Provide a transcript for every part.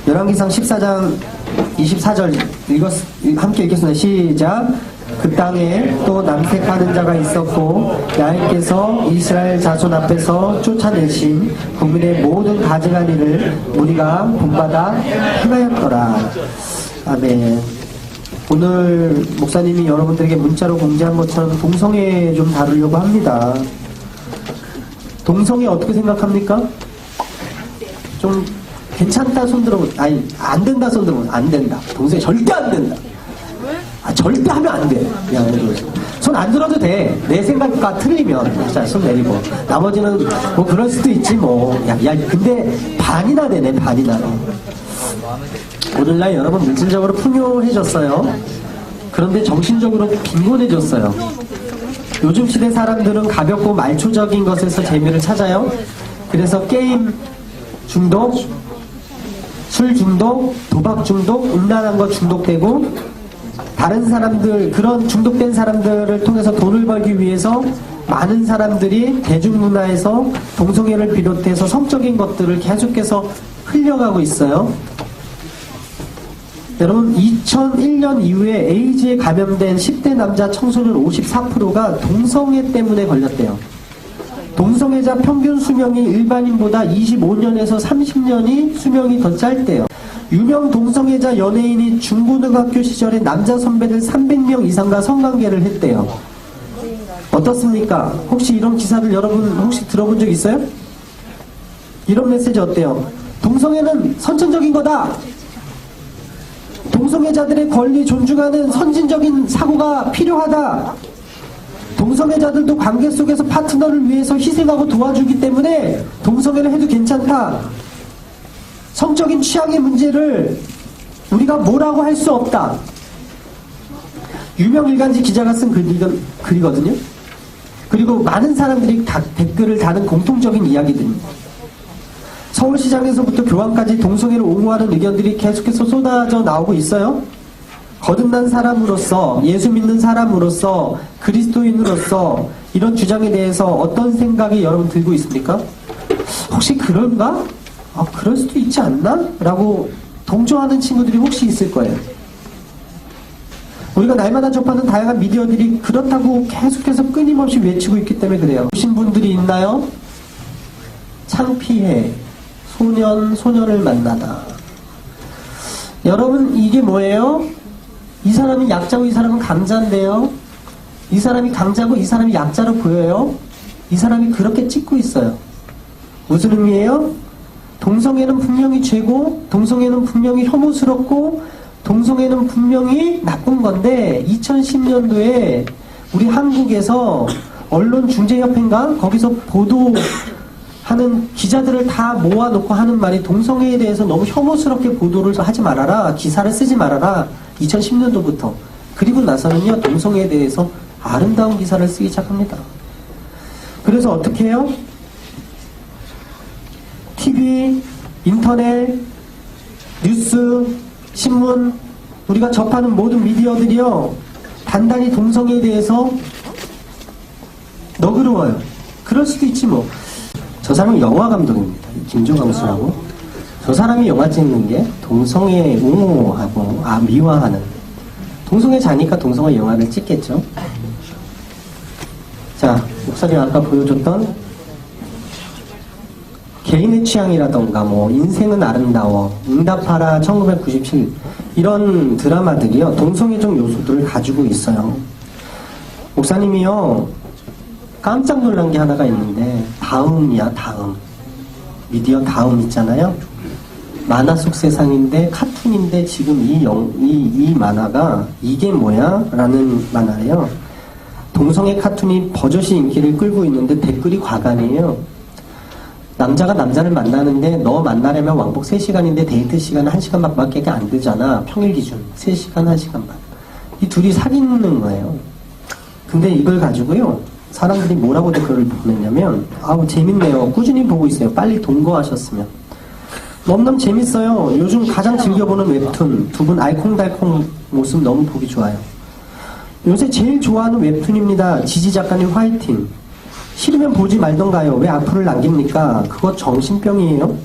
열왕기상 14장 24절 함께 읽겠습니다. 시작. 그 땅에 또 남색하는 자가 있었고 야훼께서 이스라엘 자손 앞에서 쫓아내신 국민의 모든 가증한 일을 무리가 본받아 행하였더라. 아멘. 오늘 목사님이 여러분들에게 문자로 공지한 것처럼 동성애 좀 다루려고 합니다. 동성애 어떻게 생각합니까? 좀 괜찮다 손 들어보세요. 아니, 안 된다 손 들어보세요. 안 된다. 동성애 절대 안 된다. 절대 하면 안 돼. 손 안 들어도 돼. 내 생각과 틀리면. 자, 손 내리고. 나머지는 뭐 그럴 수도 있지 뭐. 야, 근데 반이나 되네, 반이나. 오늘날 여러분 물질적으로 풍요해졌어요. 그런데 정신적으로 빈곤해졌어요. 요즘 시대 사람들은 가볍고 말초적인 것에서 재미를 찾아요. 그래서 게임 중독, 술 중독, 도박 중독, 음란한 것 중독되고 다른 사람들, 그런 중독된 사람들을 통해서 돈을 벌기 위해서 많은 사람들이 대중문화에서 동성애를 비롯해서 성적인 것들을 계속해서 흘려가고 있어요. 여러분 2001년 이후에 에이즈에 감염된 10대 남자 청소년 54%가 동성애 때문에 걸렸대요. 동성애자 평균 수명이 일반인보다 25년에서 30년이 수명이 더 짧대요. 유명 동성애자 연예인이 중고등학교 시절에 남자 선배들 300명 이상과 성관계를 했대요. 어떻습니까? 혹시 이런 기사를 여러분 혹시 들어본 적 있어요? 이런 메시지 어때요? 동성애는 선천적인 거다. 동성애자들의 권리 존중하는 선진적인 사고가 필요하다. 동성애자들도 관계 속에서 파트너를 위해서 희생하고 도와주기 때문에 동성애를 해도 괜찮다. 성적인 취향의 문제를 우리가 뭐라고 할 수 없다. 유명 일간지 기자가 쓴 글이거든요. 그리고 많은 사람들이 댓글을 다는 공통적인 이야기들입니다. 서울시장에서부터 교황까지 동성애를 옹호하는 의견들이 계속해서 쏟아져 나오고 있어요. 거듭난 사람으로서, 예수 믿는 사람으로서, 그리스도인으로서 이런 주장에 대해서 어떤 생각이 여러분 들고 있습니까? 혹시 그런가? 그럴 수도 있지 않나? 라고 동조하는 친구들이 혹시 있을 거예요. 우리가 날마다 접하는 다양한 미디어들이 그렇다고 계속해서 끊임없이 외치고 있기 때문에 그래요. 보신 분들이 있나요? 창피해. 소년을 만나다. 여러분 이게 뭐예요? 이 사람이 약자고 이 사람은 강자인데요. 이 사람이 강자고 이 사람이 약자로 보여요. 이 사람이 그렇게 찍고 있어요. 무슨 의미예요? 동성애는 분명히 죄고 동성애는 분명히 혐오스럽고 동성애는 분명히 나쁜 건데 2010년도에 우리 한국에서 언론중재협회인가? 거기서 보도하는 기자들을 다 모아놓고 하는 말이 동성애에 대해서 너무 혐오스럽게 보도를 하지 말아라. 기사를 쓰지 말아라. 2010년도부터. 그리고 나서는요. 동성애에 대해서 아름다운 기사를 쓰기 시작합니다. 그래서 어떻게 해요? TV, 인터넷, 뉴스, 신문, 우리가 접하는 모든 미디어들이요. 단단히 동성애에 대해서 너그러워요. 그럴 수도 있지 뭐. 저 사람은 영화 감독입니다. 김조광수라고. 저 사람이 영화 찍는 게 동성애 옹호하고 미화하는. 동성애자니까 동성애 영화를 찍겠죠. 자, 목사님 아까 보여줬던 개인의 취향이라던가 뭐 인생은 아름다워, 응답하라 1997 이런 드라마들이요. 동성애적 요소들을 가지고 있어요. 목사님이요. 깜짝 놀란 게 하나가 있는데 다음이야. 다음. 미디어 다음 있잖아요. 만화 속 세상인데 카툰인데 지금 이 만화가 이게 뭐야? 라는 만화예요. 동성애 카툰이 버젓이 인기를 끌고 있는데 댓글이 과간이에요. 남자가 남자를 만나는데 너 만나려면 왕복 3시간인데 데이트 시간은 1시간밖에 안 되잖아. 평일 기준 3시간 1시간만. 이 둘이 사귀는 거예요. 근데 이걸 가지고요. 사람들이 뭐라고 댓글을 보냈냐면 재밌네요. 꾸준히 보고 있어요. 빨리 동거하셨으면. 너무너무 재밌어요. 요즘 가장 즐겨보는 웹툰. 두 분 알콩달콩 모습 너무 보기 좋아요. 요새 제일 좋아하는 웹툰입니다. 지지 작가님 화이팅. 싫으면 보지 말던가요. 왜 악플을 남깁니까? 그거 정신병이에요.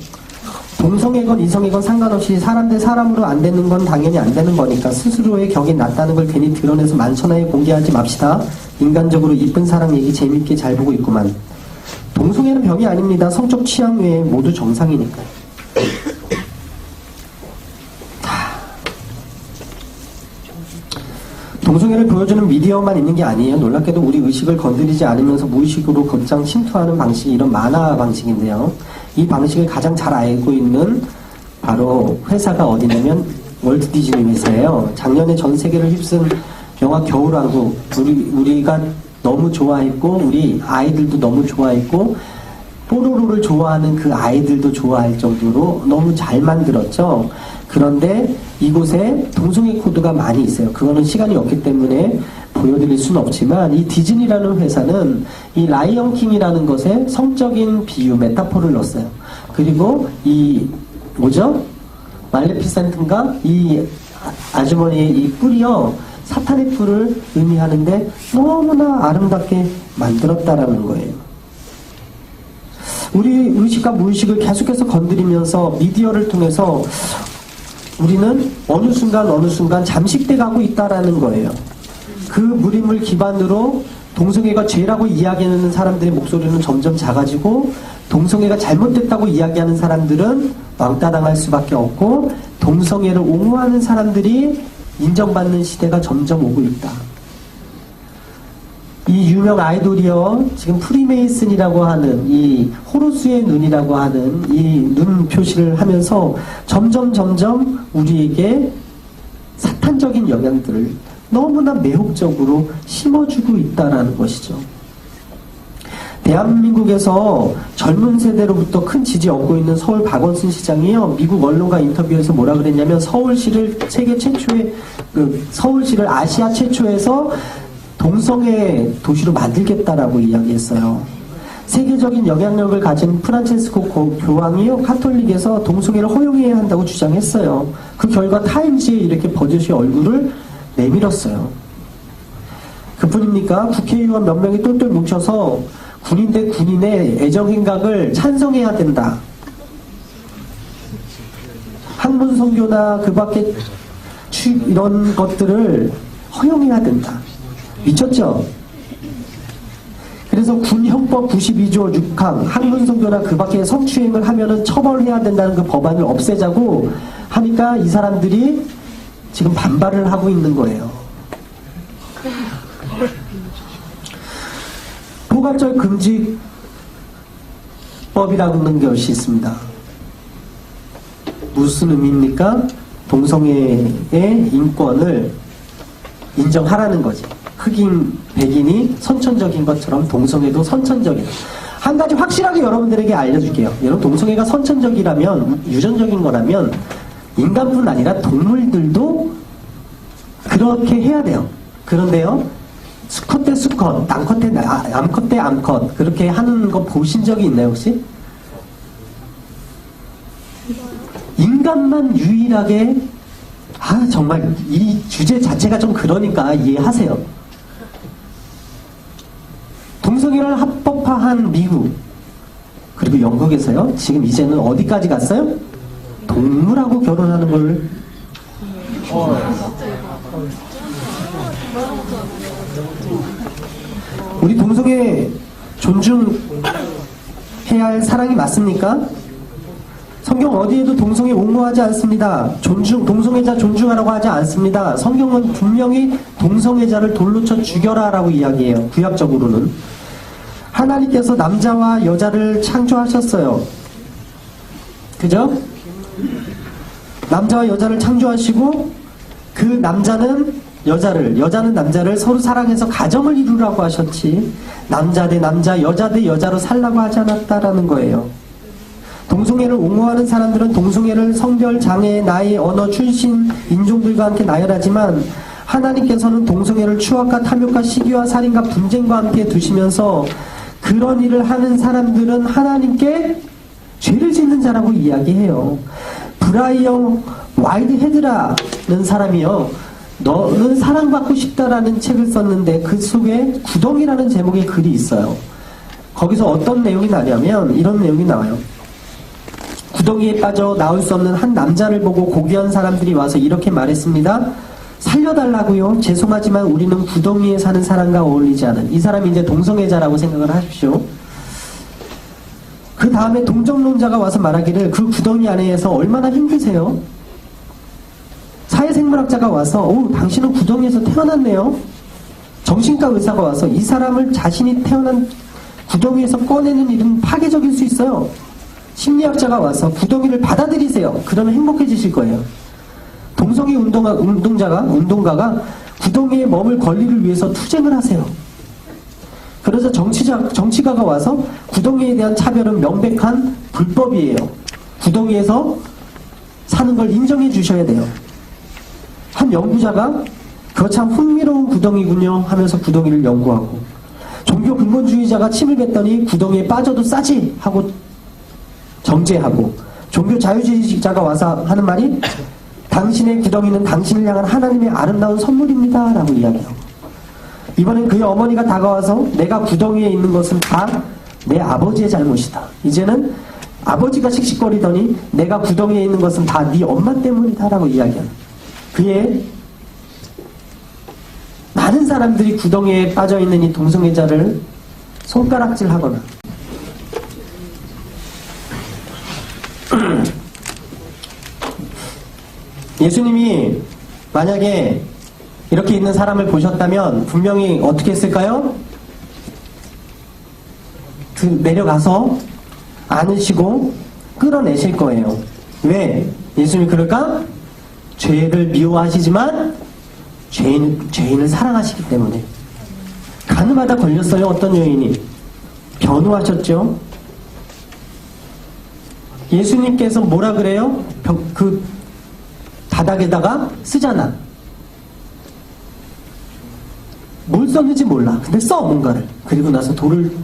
동성애건 이성애건 상관없이 사람 대 사람으로 안 되는 건 당연히 안 되는 거니까 스스로의 격이 낮다는 걸 괜히 드러내서 만천하에 공개하지 맙시다. 인간적으로 이쁜 사랑 얘기 재밌게 잘 보고 있구만. 동성애는 병이 아닙니다. 성적 취향 외에 모두 정상이니까요. 동성애를 보여주는 미디어만 있는 게 아니에요. 놀랍게도 우리 의식을 건드리지 않으면서 무의식으로 곧장 침투하는 방식이 이런 만화 방식인데요. 이 방식을 가장 잘 알고 있는 바로 회사가 어디냐면 월트 디즈니 회사예요. 작년에 전 세계를 휩쓴 영화 겨울왕국, 우리가 너무 좋아했고 우리 아이들도 너무 좋아했고 뽀로로를 좋아하는 그 아이들도 좋아할 정도로 너무 잘 만들었죠. 그런데 이곳에 동성애 코드가 많이 있어요. 그거는 시간이 없기 때문에 보여드릴 수는 없지만 이 디즈니라는 회사는 이 라이언 킹이라는 것에 성적인 비유, 메타포를 넣었어요. 그리고 이 뭐죠? 말레피센트인가? 이 아주머니의 이 뿔이요. 사탄의 뿔을 의미하는데 너무나 아름답게 만들었다라는 거예요. 우리 의식과 무의식을 계속해서 건드리면서 미디어를 통해서 우리는 어느 순간 잠식돼 가고 있다라는 거예요. 그 무림을 기반으로 동성애가 죄라고 이야기하는 사람들의 목소리는 점점 작아지고 동성애가 잘못됐다고 이야기하는 사람들은 왕따당할 수밖에 없고 동성애를 옹호하는 사람들이 인정받는 시대가 점점 오고 있다. 이 유명 아이돌이요, 지금 프리메이슨이라고 하는 이 호루스의 눈이라고 하는 이 눈 표시를 하면서 점점 우리에게 사탄적인 영향들을 너무나 매혹적으로 심어주고 있다라는 것이죠. 대한민국에서 젊은 세대로부터 큰 지지 얻고 있는 서울 박원순 시장이요, 미국 언론과 인터뷰에서 뭐라 그랬냐면 서울시를 서울시를 아시아 최초에서 동성애 도시로 만들겠다라고 이야기했어요. 세계적인 영향력을 가진 프란체스코 교황이요, 카톨릭에서 동성애를 허용해야 한다고 주장했어요. 그 결과 타임즈에 이렇게 버젓이 얼굴을 내밀었어요. 그뿐입니까? 국회의원 몇 명이 똘똘 뭉쳐서 군인 대 군인의 애정행각을 찬성해야 된다. 학문 선교나 그 밖에 이런 것들을 허용해야 된다. 미쳤죠? 그래서 군형법 92조 6항 학문 선교나 그 밖에 성추행을 하면은 처벌해야 된다는 그 법안을 없애자고 하니까 이 사람들이 지금 반발을 하고 있는 거예요. 포괄적 금지법이라는 것이 있습니다. 무슨 의미입니까? 동성애의 인권을 인정하라는 거지. 흑인, 백인이 선천적인 것처럼 동성애도 선천적이다. 한 가지 확실하게 여러분들에게 알려줄게요. 여러분, 동성애가 선천적이라면, 유전적인 거라면 인간뿐 아니라 동물들도 그렇게 해야 돼요. 그런데요, 수컷 대 수컷, 남컷 대 암컷 대 암컷 그렇게 하는 거 보신 적이 있나요 혹시? 인간만 유일하게 정말 이 주제 자체가 좀 그러니까 이해하세요. 동성애를 합법화한 미국 그리고 영국에서요, 지금 이제는 어디까지 갔어요? 동물하고 결혼하는 걸 우리 동성애 존중해야 할 사랑이 맞습니까? 성경 어디에도 동성애 옹호하지 않습니다. 동성애자 존중하라고 하지 않습니다. 성경은 분명히 동성애자를 돌로 쳐 죽여라 라고 이야기해요. 구약적으로는. 하나님께서 남자와 여자를 창조하셨어요. 그죠? 남자와 여자를 창조하시고 그 남자는 여자는 남자를 서로 사랑해서 가정을 이루라고 하셨지 남자 대 남자, 여자 대 여자로 살라고 하지 않았다라는 거예요. 동성애를 옹호하는 사람들은 동성애를 성별, 장애, 나이, 언어, 출신, 인종들과 함께 나열하지만 하나님께서는 동성애를 추악과 탐욕과 시기와 살인과 분쟁과 함께 두시면서 그런 일을 하는 사람들은 하나님께 죄를 짓는 자라고 이야기해요. 브라이언 와이드 헤드라는 사람이요, 너는 사랑받고 싶다라는 책을 썼는데 그 속에 구덩이라는 제목의 글이 있어요. 거기서 어떤 내용이 나냐면 이런 내용이 나와요. 구덩이에 빠져 나올 수 없는 한 남자를 보고 고귀한 사람들이 와서 이렇게 말했습니다. 살려달라고요. 죄송하지만 우리는 구덩이에 사는 사람과 어울리지 않은. 이 사람이 이제 동성애자라고 생각을 하십시오. 그 다음에 동정론자가 와서 말하기를 그 구덩이 안에서 얼마나 힘드세요? 사회생물학자가 와서 당신은 구덩이에서 태어났네요. 정신과 의사가 와서 이 사람을 자신이 태어난 구덩이에서 꺼내는 일은 파괴적일 수 있어요. 심리학자가 와서 구덩이를 받아들이세요. 그러면 행복해지실 거예요. 동성애 운동가가 구덩이에 머물 권리를 위해서 투쟁을 하세요. 그래서 정치가가 와서 구덩이에 대한 차별은 명백한 불법이에요. 구덩이에서 사는 걸 인정해 주셔야 돼요. 한 연구자가 그거 참 흥미로운 구덩이군요 하면서 구덩이를 연구하고, 종교 근본주의자가 침을 뱉더니 구덩이에 빠져도 싸지 하고 정죄하고, 종교 자유주의자가 와서 하는 말이 당신의 구덩이는 당신을 향한 하나님의 아름다운 선물입니다 라고 이야기하고, 이번엔 그의 어머니가 다가와서 내가 구덩이에 있는 것은 다 내 아버지의 잘못이다. 이제는 아버지가 씩씩거리더니 내가 구덩이에 있는 것은 다 네 엄마 때문이다 라고 이야기하는, 그의 많은 사람들이 구덩이에 빠져있는 이 동성애자를 손가락질하거나 예수님이 만약에 이렇게 있는 사람을 보셨다면 분명히 어떻게 했을까요? 내려가서 안으시고 끌어내실 거예요. 왜? 예수님이 그럴까? 죄를 미워하시지만 죄인을 사랑하시기 때문에. 가늠하다 걸렸어요. 어떤 여인이 변호하셨죠. 예수님께서 뭐라 그래요? 그 바닥에다가 쓰잖아. 뭘 썼는지 몰라. 근데 써 뭔가를. 그리고 나서 돌을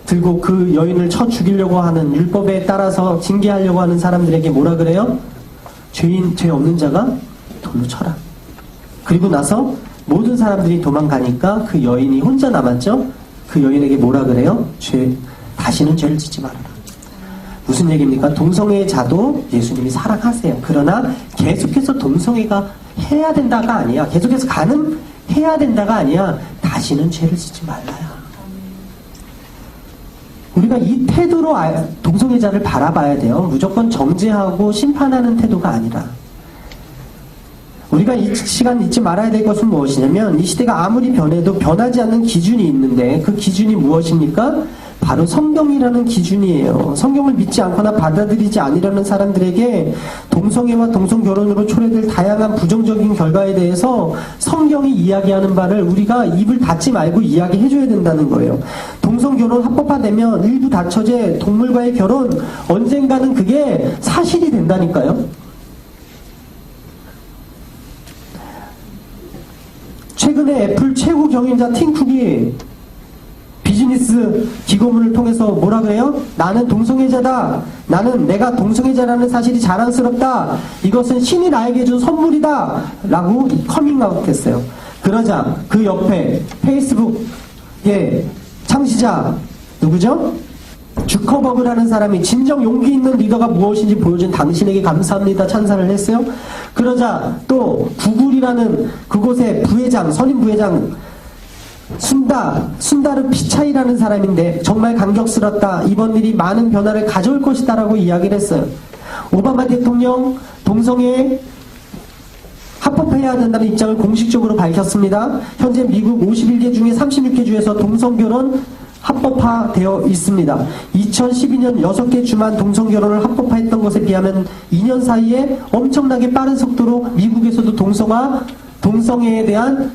들고 그 여인을 쳐 죽이려고 하는, 율법에 따라서 징계하려고 하는 사람들에게 뭐라 그래요? 죄 없는 자가 돌로 쳐라. 그리고 나서 모든 사람들이 도망가니까 그 여인이 혼자 남았죠. 그 여인에게 뭐라 그래요? 다시는 죄를 짓지 말아라. 무슨 얘기입니까? 동성애자도 예수님이 사랑하세요. 그러나 계속해서 동성애가 해야 된다가 아니야. 계속해서 가늠해야 된다가 아니야. 다시는 죄를 짓지 말라요. 우리가 이 태도로 동성애자를 바라봐야 돼요. 무조건 정죄하고 심판하는 태도가 아니라. 우리가 이 시간 잊지 말아야 될 것은 무엇이냐면, 이 시대가 아무리 변해도 변하지 않는 기준이 있는데, 그 기준이 무엇입니까? 바로 성경이라는 기준이에요. 성경을 믿지 않거나 받아들이지 않으려는 사람들에게 동성애와 동성결혼으로 초래될 다양한 부정적인 결과에 대해서 성경이 이야기하는 바를 우리가 입을 닫지 말고 이야기해줘야 된다는 거예요. 동성결혼 합법화되면 일부 다처제 동물과의 결혼, 언젠가는 그게 사실이 된다니까요. 최근에 애플 최고 경영자 팀 쿡이 비즈니스 기고문을 통해서 뭐라 그래요? 나는 동성애자다. 내가 동성애자라는 사실이 자랑스럽다. 이것은 신이 나에게 준 선물이다. 라고 커밍아웃 했어요. 그러자 그 옆에 페이스북의 창시자 누구죠? 주커버그라는 사람이 진정 용기 있는 리더가 무엇인지 보여준 당신에게 감사합니다 찬사를 했어요. 그러자 또 구글이라는 그곳의 부회장, 선임 부회장 순다르 피차이라는 사람인데 정말 감격스럽다. 이번 일이 많은 변화를 가져올 것이다 라고 이야기를 했어요. 오바마 대통령 동성애 합법해야 된다는 입장을 공식적으로 밝혔습니다. 현재 미국 51개 중에 36개 주에서 동성결혼 합법화되어 있습니다. 2012년 6개 주만 동성결혼을 합법화했던 것에 비하면 2년 사이에 엄청나게 빠른 속도로 미국에서도 동성애에 대한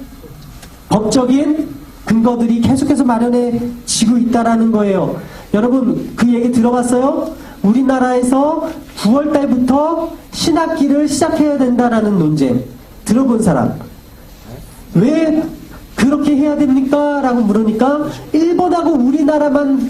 법적인 근거들이 계속해서 마련해지고 있다라는 거예요. 여러분 그 얘기 들어봤어요? 우리나라에서 9월달부터 신학기를 시작해야 된다라는 논쟁 들어본 사람? 왜 그렇게 해야 됩니까? 라고 물으니까 일본하고 우리나라만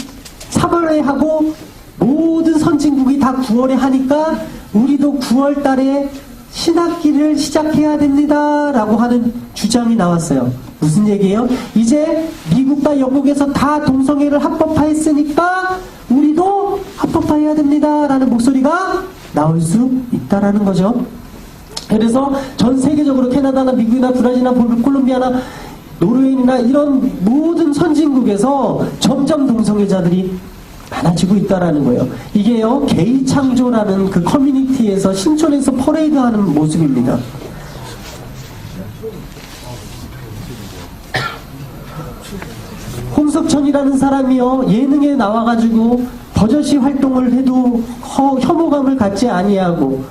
3월에 하고 모든 선진국이 다 9월에 하니까 우리도 9월달에 신학기를 시작해야 됩니다 라고 하는 주장이 나왔어요. 무슨 얘기예요? 이제 미국과 영국에서 다 동성애를 합법화했으니까 우리도 합법화해야 됩니다 라는 목소리가 나올 수 있다라는 거죠. 그래서 전 세계적으로 캐나다나 미국이나 브라질이나 콜롬비아나 노르웨이나 이런 모든 선진국에서 점점 동성애자들이 많아지고 있다라는 거예요. 이게요, 게이 창조라는 그 커뮤니티에서 신촌에서 퍼레이드하는 모습입니다. 홍석천이라는 사람이요, 예능에 나와가지고 버젓이 활동을 해도 혐오감을 갖지 아니하고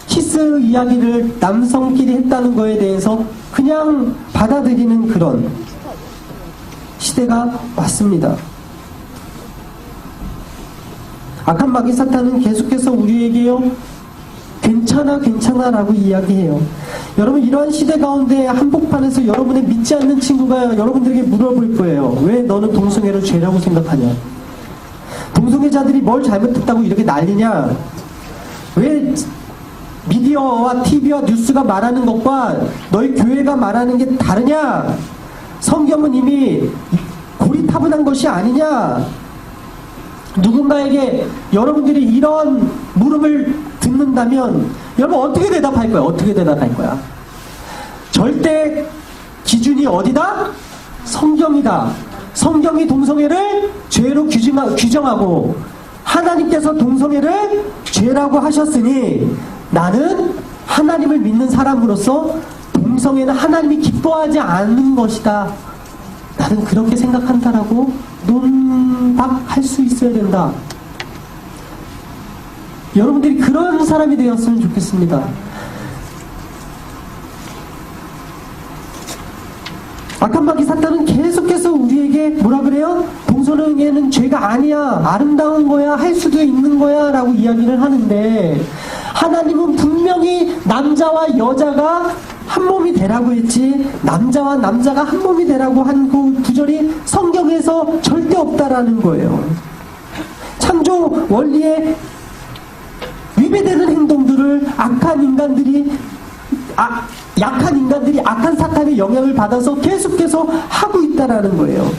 키스 이야기를 남성끼리 했다는 거에 대해서 그냥 받아들이는 그런 시대가 왔습니다. 악한 마귀 사탄은 계속해서 우리에게요, 괜찮아 라고 이야기해요. 여러분, 이러한 시대 가운데 한복판에서 여러분의 믿지 않는 친구가 여러분들에게 물어볼 거예요. 왜 너는 동성애를 죄라고 생각하냐? 동성애자들이 뭘 잘못했다고 이렇게 난리냐? 왜 미디어와 TV와 뉴스가 말하는 것과 너희 교회가 말하는 게 다르냐? 성경은 이미 고리타분한 것이 아니냐? 누군가에게 여러분들이 이런 물음을 듣는다면 여러분 어떻게 대답할 거야? 어떻게 대답할 거야? 절대 기준이 어디다? 성경이다. 성경이 동성애를 죄로 규정하고 하나님께서 동성애를 죄라고 하셨으니 나는 하나님을 믿는 사람으로서 동성애는 하나님이 기뻐하지 않는 것이다. 나는 그렇게 생각한다라고 논박할 수 있어야 된다. 여러분들이 그런 사람이 되었으면 좋겠습니다. 악한 마귀 사탄은 계속해서 우리에게 뭐라 그래요? 동성애는 죄가 아니야, 아름다운 거야, 할 수도 있는 거야 라고 이야기를 하는데, 하나님은 분명히 남자와 여자가 한 몸이 되라고 했지, 남자와 남자가 한 몸이 되라고 한 그 구절이 성경에서 절대 없다라는 거예요. 창조 원리에 위배되는 행동들을 약한 인간들이 악한 사탄의 영향을 받아서 계속해서 하고 있다라는 거예요.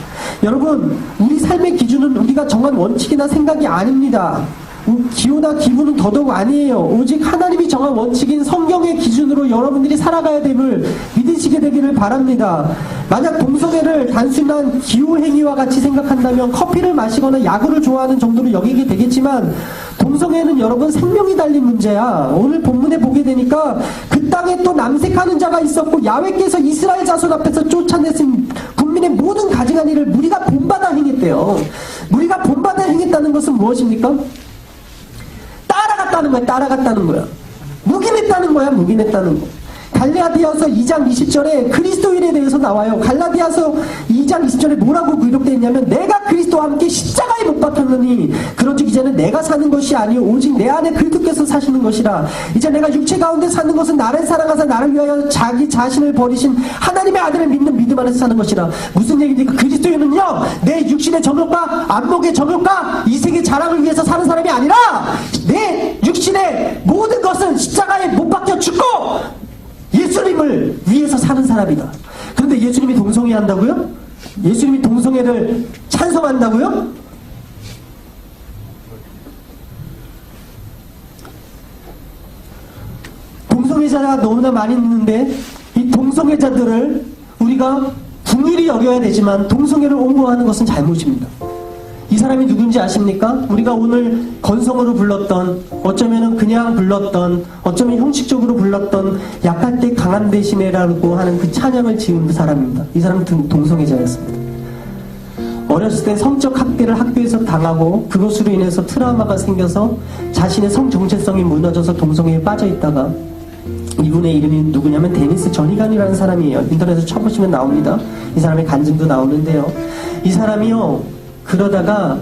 여러분, 우리 삶의 기준은 우리가 정한 원칙이나 생각이 아닙니다. 기호나 기분은 더더욱 아니에요. 오직 하나님이 정한 원칙인 성경의 기준으로 여러분들이 살아가야 됨을 믿으시게 되기를 바랍니다. 만약 동성애를 단순한 기호 행위와 같이 생각한다면 커피를 마시거나 야구를 좋아하는 정도로 여기게 되겠지만, 동성애는 여러분 생명이 달린 문제야. 오늘 본문에 보게 되니까 그 땅에 또 남색하는 자가 있었고 야훼께서 이스라엘 자손 앞에서 쫓아내신 국민의 모든 가증한 일을 무리가 본받아 행했대요. 무리가 본받아 행했다는 것은 무엇입니까? 따라갔다는 거야. 묵인했다는 거야. 묵인했다는 거. 갈라디아서 2장 20절에 그리스도인에 대해서 나와요. 갈라디아서 2장 20절에 뭐라고 기록되어 있냐면, 내가 그리스도와 함께 십자가에 못 박혔느니 그런즉 이제는 내가 사는 것이 아니요 오직 내 안에 그리스도께서 사시는 것이라. 이제 내가 육체 가운데 사는 것은 나를 사랑하사 나를 위하여 자기 자신을 버리신 하나님의 아들을 믿는 믿음 안에서 사는 것이라. 무슨 얘기입니까? 그리스도인은요, 내 육신의 정욕과 안목의 정욕과 이 세계 자랑을 위해서 사는 사람이 아니라 내 육신의 모든 것은 십자가에 못 박혀 죽고 예수님을 위해서 사는 사람이다. 그런데 예수님이 동성애 한다고요? 예수님이 동성애를 찬성한다고요? 동성애자가 너무나 많이 있는데 이 동성애자들을 우리가 궁일이 여겨야 되지만 동성애를 옹호하는 것은 잘못입니다. 이 사람이 누군지 아십니까? 우리가 오늘 건성으로 불렀던, 어쩌면은 그냥 불렀던, 어쩌면 형식적으로 불렀던 약할 때 강한 대신에라고 하는 그 찬양을 지은 그 사람입니다. 이 사람은 동성애자였습니다. 어렸을 때 성적 학대를 학교에서 당하고 그것으로 인해서 트라우마가 생겨서 자신의 성 정체성이 무너져서 동성애에 빠져 있다가, 이분의 이름이 누구냐면 데니스 전이간이라는 사람이에요. 인터넷에 쳐보시면 나옵니다. 이 사람의 간증도 나오는데요. 이 사람이요, 그러다가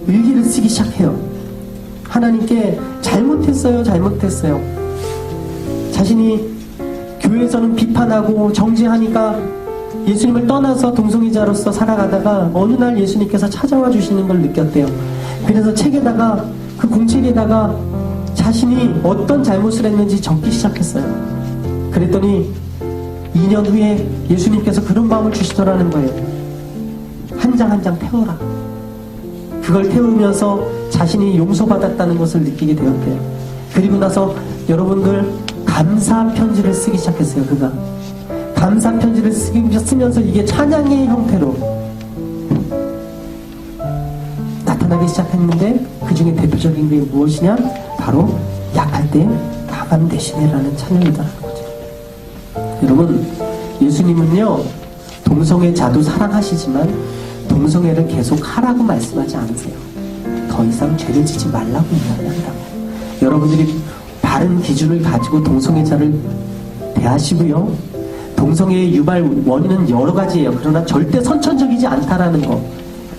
일기를 쓰기 시작해요. 하나님께 잘못했어요. 자신이 교회에서는 비판하고 정죄하니까 예수님을 떠나서 동성애자로서 살아가다가 어느 날 예수님께서 찾아와 주시는 걸 느꼈대요. 그래서 책에다가, 그 공책에다가 자신이 어떤 잘못을 했는지 적기 시작했어요. 그랬더니 2년 후에 예수님께서 그런 마음을 주시더라는 거예요. 한 장 한 장 태워라. 그걸 태우면서 자신이 용서받았다는 것을 느끼게 되었대요. 그리고 나서 여러분들 감사 편지를 쓰기 시작했어요. 그가 감사 편지를 쓰면서 이게 찬양의 형태로 나타나기 시작했는데, 그 중에 대표적인 게 무엇이냐? 바로 약할 때 나만 대신해라는 찬양이다라는 거죠. 여러분, 예수님은요 동성애자도 사랑하시지만 동성애를 계속 하라고 말씀하지 않으세요. 더 이상 죄를 지지 말라고 이야기한다고. 여러분들이 바른 기준을 가지고 동성애자를 대하시고요, 동성애의 유발 원인은 여러 가지예요. 그러나 절대 선천적이지 않다라는 거,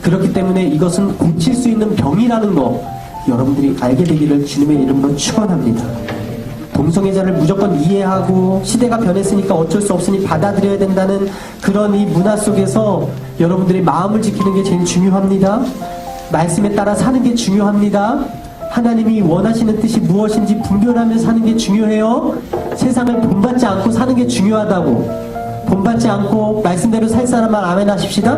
그렇기 때문에 이것은 고칠 수 있는 병이라는 거 여러분들이 알게 되기를 주님의 이름으로 축원합니다. 동성애자를 무조건 이해하고 시대가 변했으니까 어쩔 수 없으니 받아들여야 된다는 그런 이 문화 속에서 여러분들이 마음을 지키는 게 제일 중요합니다. 말씀에 따라 사는 게 중요합니다. 하나님이 원하시는 뜻이 무엇인지 분별하며 사는 게 중요해요. 세상을 본받지 않고 사는 게 중요하다고. 본받지 않고 말씀대로 살 사람만 아멘 하십시다.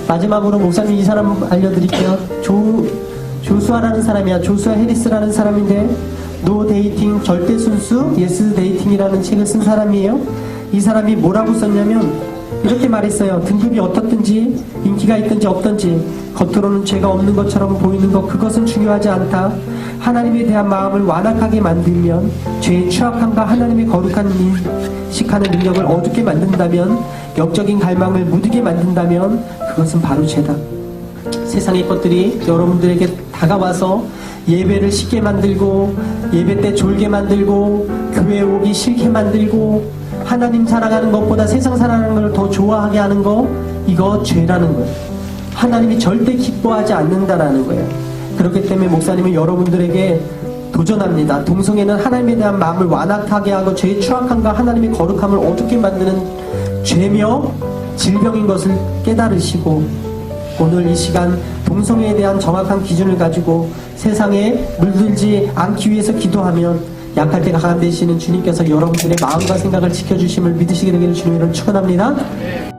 마지막으로 목사님 이 사람 알려드릴게요. 조수아라는 사람이야. 조수아 해리스라는 사람인데 노 데이팅 절대 순수 예스 데이팅이라는 책을 쓴 사람이에요. 이 사람이 뭐라고 썼냐면 이렇게 말했어요. 등급이 어떻든지 인기가 있든지 없든지 겉으로는 죄가 없는 것처럼 보이는 것, 그것은 중요하지 않다. 하나님에 대한 마음을 완악하게 만들면, 죄의 추악함과 하나님의 거룩한 인식하는 능력을 어둡게 만든다면, 영적인 갈망을 무디게 만든다면 그것은 바로 죄다. 세상의 것들이 여러분들에게 다가와서 예배를 쉽게 만들고 예배 때 졸게 만들고 교회 오기 싫게 만들고 하나님 사랑하는 것보다 세상 사랑하는 걸 더 좋아하게 하는 거, 이거 죄라는 거예요. 하나님이 절대 기뻐하지 않는다라는 거예요. 그렇기 때문에 목사님은 여러분들에게 도전합니다. 동성애는 하나님에 대한 마음을 완악하게 하고 죄의 추악함과 하나님의 거룩함을 어둡게 만드는 죄며 질병인 것을 깨달으시고, 오늘 이 시간 동성애에 대한 정확한 기준을 가지고 세상에 물들지 않기 위해서 기도하면 약할 때 강한 되시는 주님께서 여러분들의 마음과 생각을 지켜주심을 믿으시게 되기를 주님으로 축원합니다.